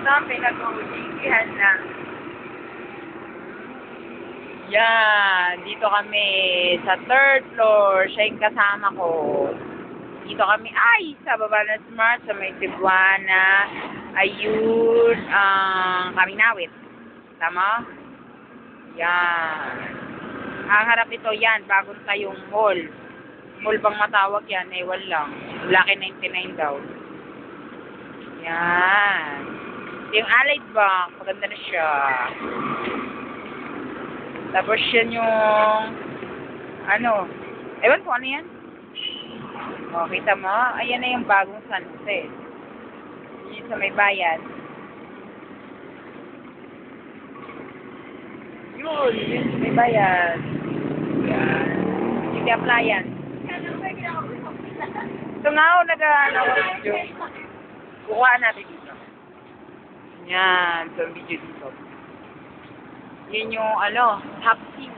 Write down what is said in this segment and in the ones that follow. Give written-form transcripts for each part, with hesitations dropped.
na, pinag-uusigihan na. Yan, dito kami sa third floor. Siya yung kasama ko. Dito kami, ay, sa baba ng Smart, sa may Cebuana. Ayun, Kaminawit. Tama? Yan. Ang harap ito, yan, bagong tayong mall. Mall bang matawag yan? Ewan lang. Laki 99 daw. Yan. Yung Allied Bank, maganda na siya. Tapos yan yung, ano, ewan ko ano yan. O, kita mo? Ayan na yung bagong sunset. Yun sa may bayan. Yun sa may bayan. Yan. City Appliance. Ito nga ako nag-video. Kukuha natin dito. Yan, sa video dito. Yan yung, top scene.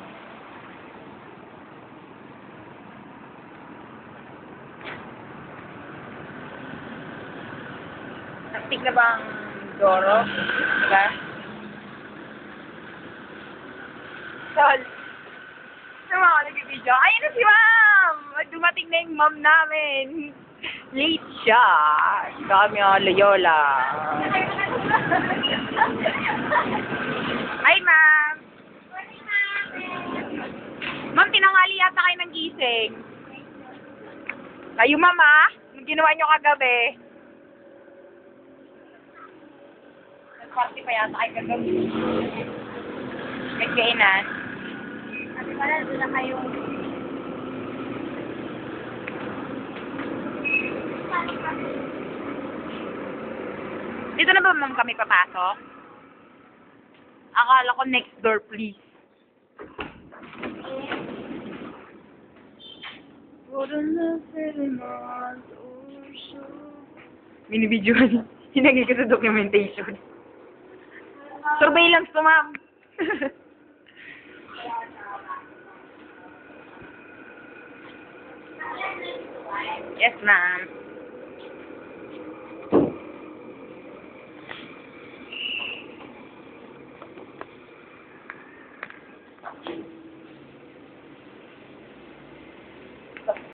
Naktik na ba ang Doro? Diba? Sol. Sa mga nag-video. Ayun na si Ma'am! Dumating na yung ma'am namin. Late siya. Kami ang Loyola. Hi, ma'am. Ma'am, tinanghali yata kayo ng gising. Kayo, ma'am, ha? Anong ginawa nyo kagabi? Nag-party pa yata kayo kagabi. Nagkainan. Sabi pala, doon na kayo. Dito na ba, ma'am, kami papasok? Akala ko next door, please. Binibidyohan. Hinagay ko sa documentation. Surveillance to, ma'am. Yes, ma'am. Thank you.